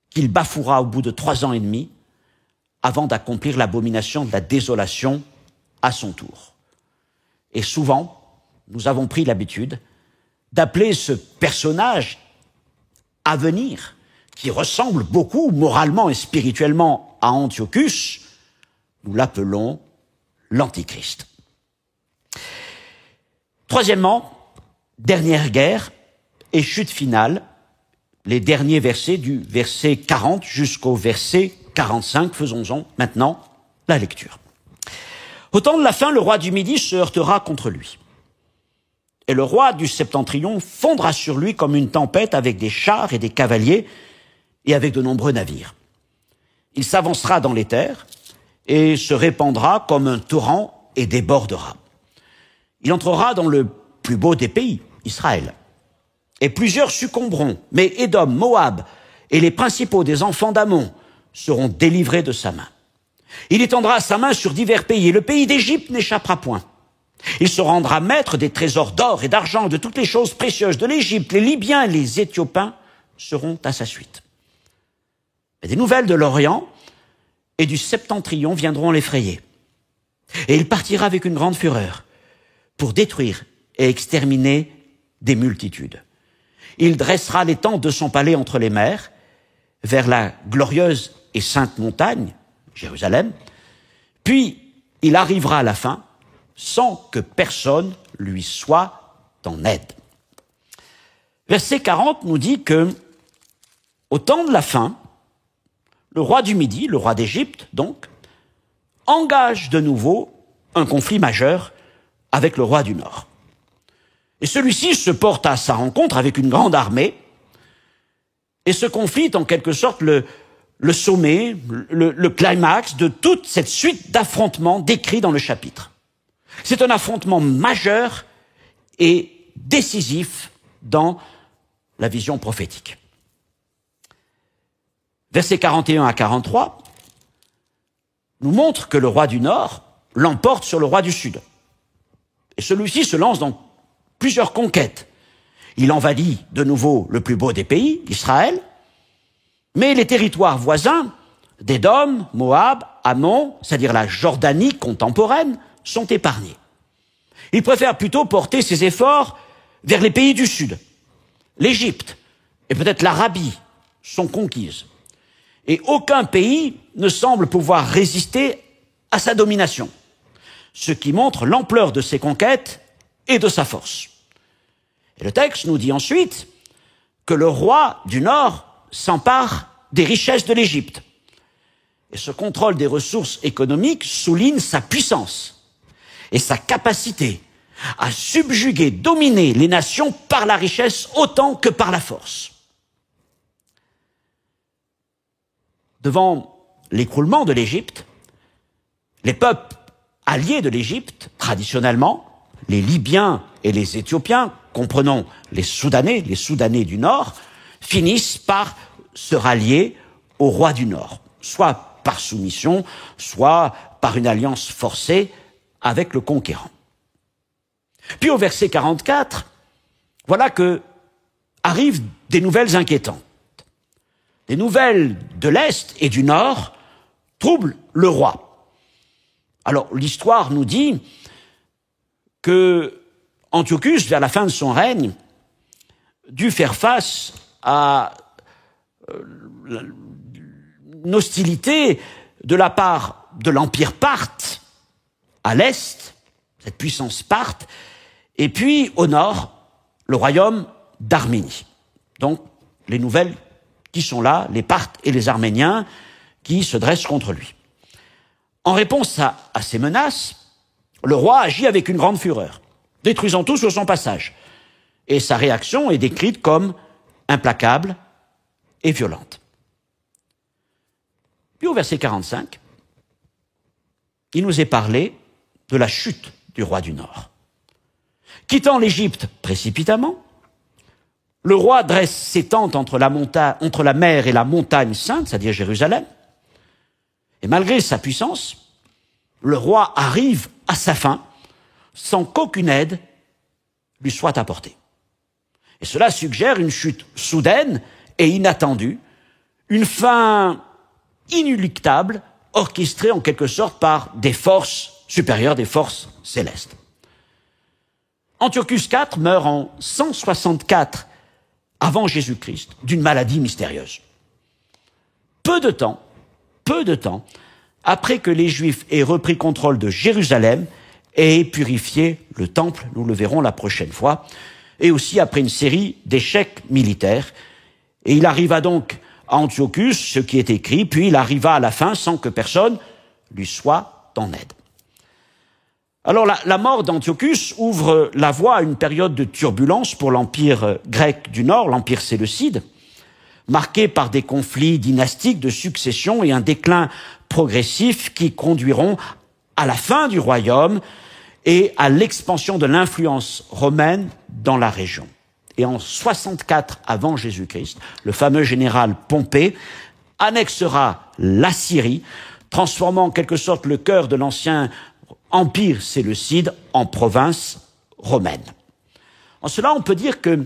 qu'il bafouera au bout de 3 ans et demi avant d'accomplir l'abomination de la désolation à son tour. Et souvent, nous avons pris l'habitude d'appeler ce personnage à venir, qui ressemble beaucoup moralement et spirituellement à Antiochus, nous l'appelons l'Antichrist. Troisièmement, dernière guerre et chute finale, les derniers versets du verset 40 jusqu'au verset 45. Faisons-en maintenant la lecture. Au temps de la fin, le roi du Midi se heurtera contre lui. Et le roi du Septentrion fondra sur lui comme une tempête avec des chars et des cavaliers et avec de nombreux navires. Il s'avancera dans les terres et se répandra comme un torrent et débordera. Il entrera dans le plus beau des pays, Israël. Et plusieurs succomberont, mais Édom, Moab et les principaux des enfants d'Ammon seront délivrés de sa main. Il étendra sa main sur divers pays, et le pays d'Égypte n'échappera point. Il se rendra maître des trésors d'or et d'argent, de toutes les choses précieuses de l'Égypte. Les Libyens et les Éthiopiens seront à sa suite. Mais des nouvelles de l'Orient et du Septentrion viendront l'effrayer. Et il partira avec une grande fureur pour détruire et exterminer des multitudes. Il dressera les tentes de son palais entre les mers, vers la glorieuse et sainte montagne, Jérusalem, puis il arrivera à la fin sans que personne lui soit en aide. Verset 40 nous dit que, au temps de la fin, le roi du Midi, le roi d'Égypte donc, engage de nouveau un conflit majeur avec le roi du Nord. Et celui-ci se porte à sa rencontre avec une grande armée, et ce conflit est en quelque sorte le sommet, le climax de toute cette suite d'affrontements décrits dans le chapitre. C'est un affrontement majeur et décisif dans la vision prophétique. Versets 41 à 43 nous montrent que le roi du Nord l'emporte sur le roi du Sud. Et celui-ci se lance dans plusieurs conquêtes. Il envahit de nouveau le plus beau des pays, Israël, mais les territoires voisins d'Édom, Moab, Ammon, c'est-à-dire la Jordanie contemporaine, sont épargnés. Il préfère plutôt porter ses efforts vers les pays du Sud. L'Égypte et peut-être l'Arabie sont conquises. Et aucun pays ne semble pouvoir résister à sa domination, ce qui montre l'ampleur de ses conquêtes et de sa force. Et le texte nous dit ensuite que le roi du Nord s'empare des richesses de l'Égypte. Et ce contrôle des ressources économiques souligne sa puissance et sa capacité à subjuguer, dominer les nations par la richesse autant que par la force. devant l'écroulement de l'Égypte, les peuples alliés de l'Égypte, traditionnellement, les Libyens et les Éthiopiens, comprenons les Soudanais du Nord, finissent par se rallier au roi du Nord, soit par soumission, soit par une alliance forcée avec le conquérant. Puis au verset 44, voilà que arrivent des nouvelles inquiétantes. Des nouvelles de l'Est et du Nord troublent le roi. Alors l'histoire nous dit que Antiochus, vers la fin de son règne, dut faire face à une hostilité de la part de l'empire parthe à l'est, cette puissance parthe, et puis au nord, le royaume d'Arménie. Donc les nouvelles qui sont là, les Parthes et les Arméniens qui se dressent contre lui. En réponse à ces menaces, le roi agit avec une grande fureur, détruisant tout sur son passage. Et sa réaction est décrite comme implacable et violente. Puis au verset 45, il nous est parlé de la chute du roi du Nord. Quittant l'Égypte précipitamment, le roi dresse ses tentes entre la mer et la montagne sainte, c'est-à-dire Jérusalem. Et malgré sa puissance, le roi arrive à sa fin sans qu'aucune aide lui soit apportée. Et cela suggère une chute soudaine et inattendue, une fin inéluctable, orchestrée en quelque sorte par des forces supérieures, des forces célestes. Antiochus IV meurt en 164 avant Jésus-Christ d'une maladie mystérieuse. Peu de temps après que les Juifs aient repris contrôle de Jérusalem et aient purifié le temple, nous le verrons la prochaine fois, et aussi après une série d'échecs militaires. Et il arriva donc à Antiochus ce qui est écrit, puis il arriva à la fin sans que personne lui soit en aide. Alors la mort d'Antiochus ouvre la voie à une période de turbulence pour l'empire grec du Nord, l'empire séleucide, marqué par des conflits dynastiques de succession et un déclin progressif qui conduiront à la fin du royaume et à l'expansion de l'influence romaine dans la région. Et en 64 avant Jésus-Christ, le fameux général Pompée annexera la Syrie, transformant en quelque sorte le cœur de l'ancien empire séleucide en province romaine. En cela, on peut dire que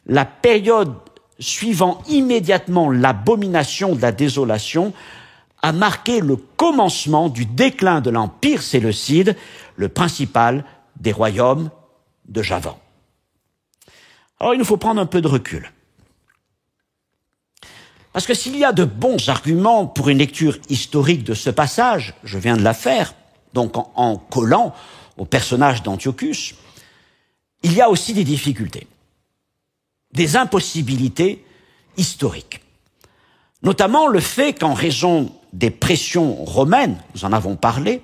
la période suivant immédiatement l'abomination de la désolation a marqué le commencement du déclin de l'empire séleucide, le principal des royaumes de Javan. Alors il nous faut prendre un peu de recul. Parce que s'il y a de bons arguments pour une lecture historique de ce passage, je viens de la faire, donc en collant au personnage d'Antiochus, il y a aussi des difficultés, des impossibilités historiques. Notamment le fait qu'en raison des pressions romaines, nous en avons parlé,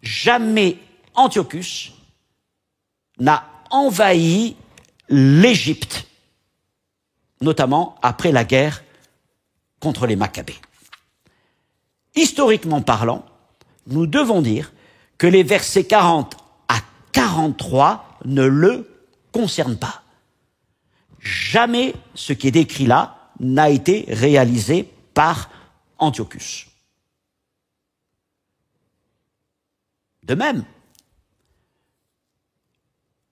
jamais Antiochus n'a envahi l'Égypte, notamment après la guerre contre les Maccabées. Historiquement parlant, nous devons dire que les versets 40 à 43 ne le concernent pas. Jamais ce qui est décrit là n'a été réalisé par Antiochus. De même,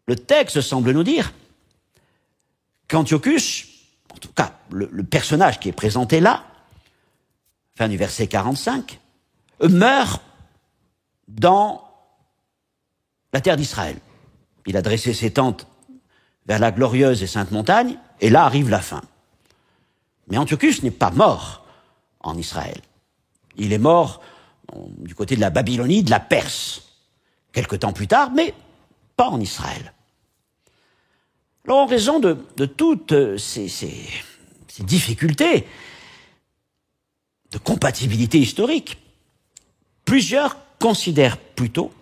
le texte semble nous dire qu'Antiochus, en tout cas le personnage qui est présenté là, fin du verset 45, meurt dans la terre d'Israël. Il a dressé ses tentes vers la glorieuse et sainte montagne, et là arrive la fin. Mais Antiochus n'est pas mort en Israël. Il est mort du côté de la Babylonie, de la Perse, quelque temps plus tard, mais pas en Israël. Alors, en raison de toutes ces difficultés de compatibilité historique, plusieurs considèrent plutôt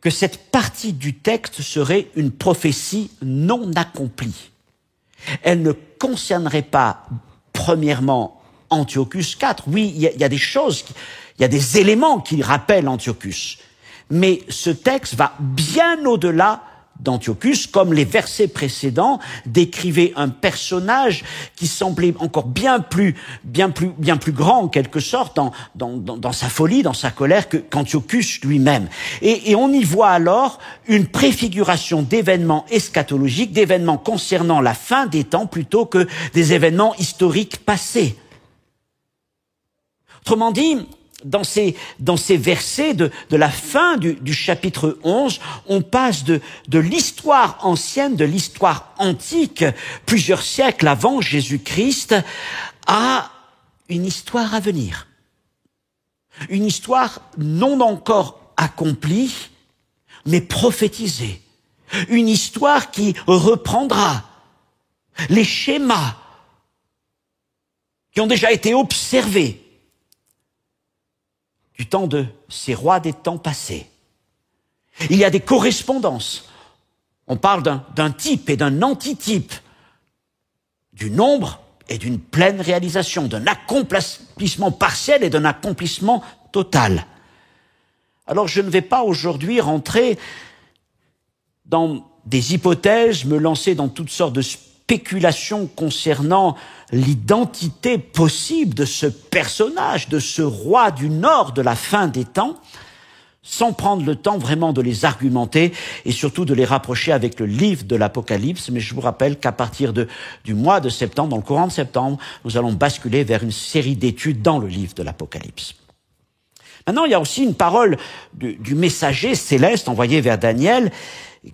que cette partie du texte serait une prophétie non accomplie. Elle ne concernerait pas, premièrement, Antiochus IV. Oui, il y a des choses, il y a des éléments qui rappellent Antiochus. Mais ce texte va bien au-delà d'Antiochus, comme les versets précédents décrivaient un personnage qui semblait encore bien plus grand en quelque sorte dans sa folie, dans sa colère qu'Antiochus lui-même. Et on y voit alors une préfiguration d'événements eschatologiques, d'événements concernant la fin des temps plutôt que des événements historiques passés. Autrement dit, dans ces versets de la fin du chapitre 11, on passe de l'histoire ancienne, de l'histoire antique, plusieurs siècles avant Jésus-Christ, à une histoire à venir. Une histoire non encore accomplie, mais prophétisée. Une histoire qui reprendra les schémas qui ont déjà été observés du temps de ces rois des temps passés. Il y a des correspondances. On parle d'un type et d'un antitype, du nombre et d'une pleine réalisation, d'un accomplissement partiel et d'un accomplissement total. Alors je ne vais pas aujourd'hui rentrer dans des hypothèses, me lancer dans toutes sortes de spéculations concernant l'identité possible de ce personnage, de ce roi du Nord de la fin des temps, sans prendre le temps vraiment de les argumenter et surtout de les rapprocher avec le livre de l'Apocalypse. Mais je vous rappelle qu'à partir du mois de septembre, dans le courant de septembre, nous allons basculer vers une série d'études dans le livre de l'Apocalypse. Maintenant, il y a aussi une parole du messager céleste envoyé vers Daniel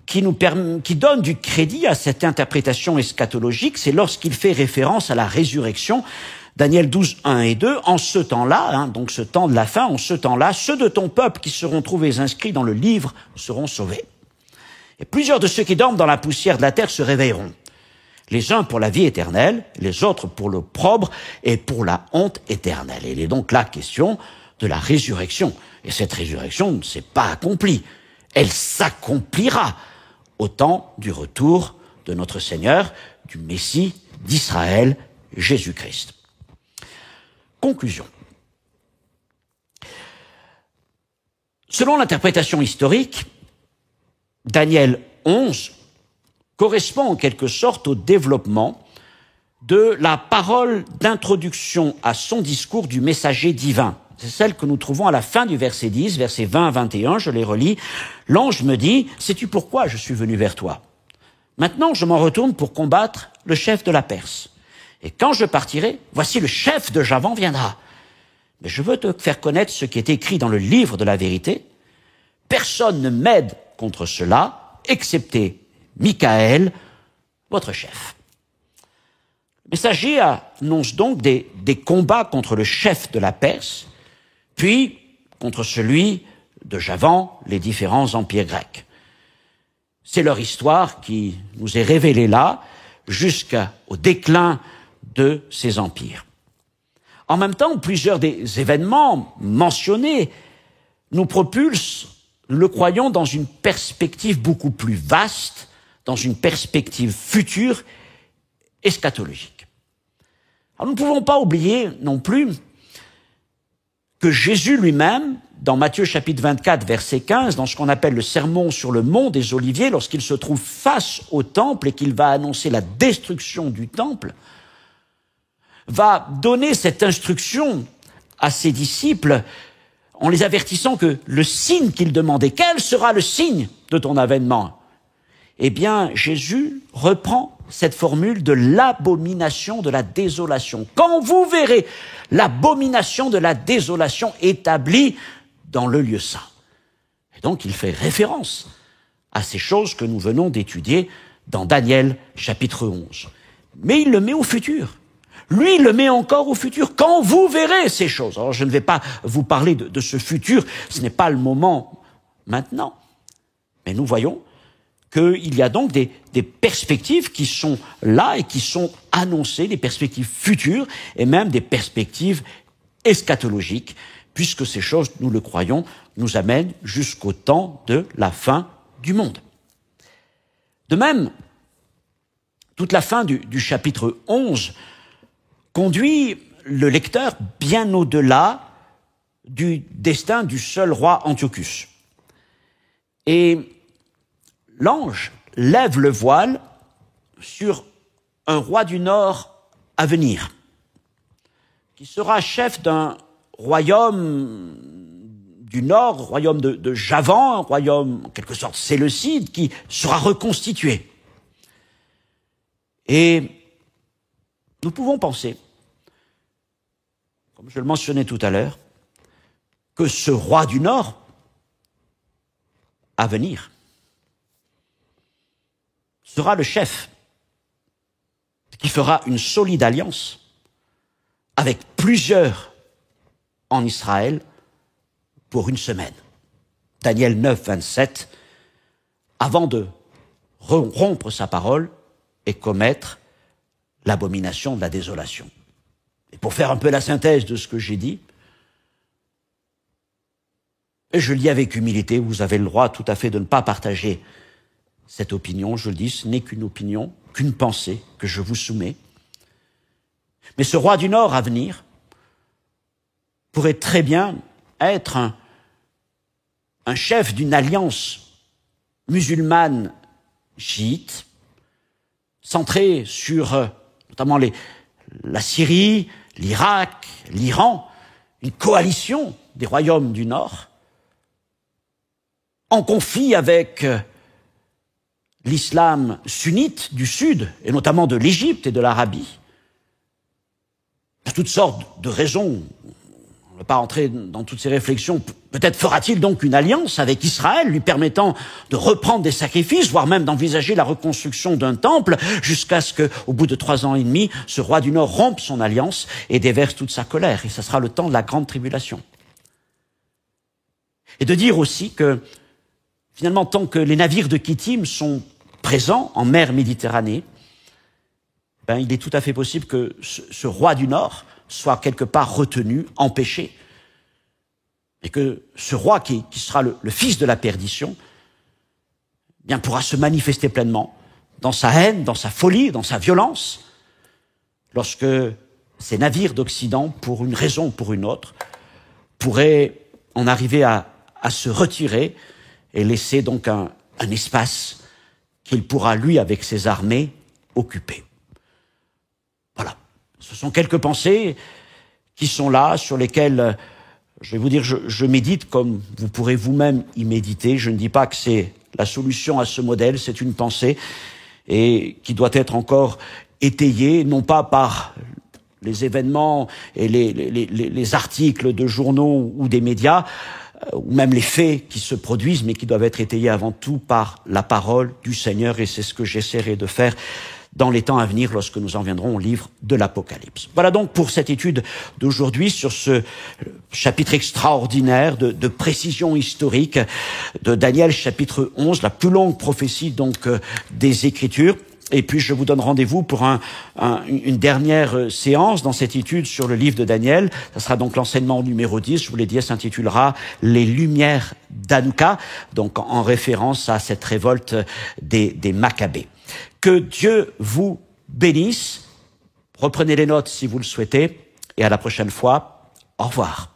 qui donne du crédit à cette interprétation eschatologique. C'est lorsqu'il fait référence à la résurrection. Daniel 12, 1 et 2, en ce temps-là, donc ce temps de la fin, en ce temps-là, ceux de ton peuple qui seront trouvés inscrits dans le livre seront sauvés. Et plusieurs de ceux qui dorment dans la poussière de la terre se réveilleront. Les uns pour la vie éternelle, les autres pour l'opprobre et pour la honte éternelle. Et il est donc là question de la résurrection. Et cette résurrection ne s'est pas accomplie. Elle s'accomplira au temps du retour de notre Seigneur, du Messie d'Israël, Jésus-Christ. Conclusion. Selon l'interprétation historique, Daniel 11 correspond en quelque sorte au développement de la parole d'introduction à son discours du messager divin. C'est celle que nous trouvons à la fin du verset 10, versets 20 à 21, je les relis. L'ange me dit, sais-tu pourquoi je suis venu vers toi? Maintenant, je m'en retourne pour combattre le chef de la Perse. Et quand je partirai, voici le chef de Javan viendra. Mais je veux te faire connaître ce qui est écrit dans le livre de la vérité. Personne ne m'aide contre cela, excepté Michaël, votre chef. Le messager annonce donc des combats contre le chef de la Perse, puis contre celui de Javan, les différents empires grecs. C'est leur histoire qui nous est révélée là, jusqu'au déclin de ces empires. En même temps, plusieurs des événements mentionnés nous propulsent, nous le croyons, dans une perspective beaucoup plus vaste, dans une perspective future, eschatologique. Alors, nous ne pouvons pas oublier non plus que Jésus lui-même, dans Matthieu chapitre 24, verset 15, dans ce qu'on appelle le sermon sur le mont des Oliviers, lorsqu'il se trouve face au temple et qu'il va annoncer la destruction du temple, va donner cette instruction à ses disciples en les avertissant que le signe qu'il demandait, quel sera le signe de ton avènement? Eh bien, Jésus reprend cette formule de l'abomination de la désolation. Quand vous verrez l'abomination de la désolation établie dans le lieu saint. Et donc, il fait référence à ces choses que nous venons d'étudier dans Daniel chapitre 11. Mais il le met au futur. Lui, il le met encore au futur. Quand vous verrez ces choses. Alors, je ne vais pas vous parler de ce futur. Ce n'est pas le moment maintenant. Mais nous voyons qu'il y a donc des perspectives qui sont là et qui sont annoncées, des perspectives futures et même des perspectives eschatologiques, puisque ces choses, nous le croyons, nous amènent jusqu'au temps de la fin du monde. De même, toute la fin du chapitre 11 conduit le lecteur bien au-delà du destin du seul roi Antiochus. Et l'ange lève le voile sur un roi du Nord à venir, qui sera chef d'un royaume du Nord, royaume de Javan, un royaume en quelque sorte séleucide, qui sera reconstitué. Et nous pouvons penser, comme je le mentionnais tout à l'heure, que ce roi du Nord, à venir, sera le chef qui fera une solide alliance avec plusieurs en Israël pour une semaine. Daniel 9, 27, avant de rompre sa parole et commettre l'abomination de la désolation. Et pour faire un peu la synthèse de ce que j'ai dit, et je le dis avec humilité, vous avez le droit tout à fait de ne pas partager cette opinion, je le dis, ce n'est qu'une opinion, qu'une pensée que je vous soumets. Mais ce roi du Nord à venir pourrait très bien être un chef d'une alliance musulmane chiite, centrée sur notamment la Syrie, l'Irak, l'Iran, une coalition des royaumes du Nord, en conflit avec l'islam sunnite du Sud, et notamment de l'Égypte et de l'Arabie. Pour toutes sortes de raisons, on ne va pas entrer dans toutes ces réflexions, peut-être fera-t-il donc une alliance avec Israël, lui permettant de reprendre des sacrifices, voire même d'envisager la reconstruction d'un temple, jusqu'à ce qu'au bout de 3 ans et demi, ce roi du Nord rompe son alliance et déverse toute sa colère. Et ce sera le temps de la grande tribulation. Et de dire aussi que, finalement, tant que les navires de Kittim sont présents en mer Méditerranée, il est tout à fait possible que ce roi du Nord soit quelque part retenu, empêché, et que ce roi qui sera le fils de la perdition, pourra se manifester pleinement dans sa haine, dans sa folie, dans sa violence, lorsque ces navires d'Occident, pour une raison ou pour une autre, pourraient en arriver à se retirer et laisser donc un espace qu'il pourra, lui, avec ses armées, occuper. Voilà. Ce sont quelques pensées qui sont là, sur lesquelles, je vais vous dire, je médite comme vous pourrez vous-même y méditer. Je ne dis pas que c'est la solution à ce modèle, c'est une pensée et qui doit être encore étayée, non pas par les événements et les articles de journaux ou des médias, ou même les faits qui se produisent, mais qui doivent être étayés avant tout par la parole du Seigneur, et c'est ce que j'essaierai de faire dans les temps à venir lorsque nous en viendrons au livre de l'Apocalypse. Voilà donc pour cette étude d'aujourd'hui sur ce chapitre extraordinaire de précision historique de Daniel chapitre 11, la plus longue prophétie donc des Écritures. Et puis je vous donne rendez-vous pour une dernière séance dans cette étude sur le livre de Daniel. Ça sera donc l'enseignement numéro 10, je vous l'ai dit, s'intitulera « Les Lumières d'Hanouka », donc en référence à cette révolte des Maccabées. Que Dieu vous bénisse. Reprenez les notes si vous le souhaitez. Et à la prochaine fois. Au revoir.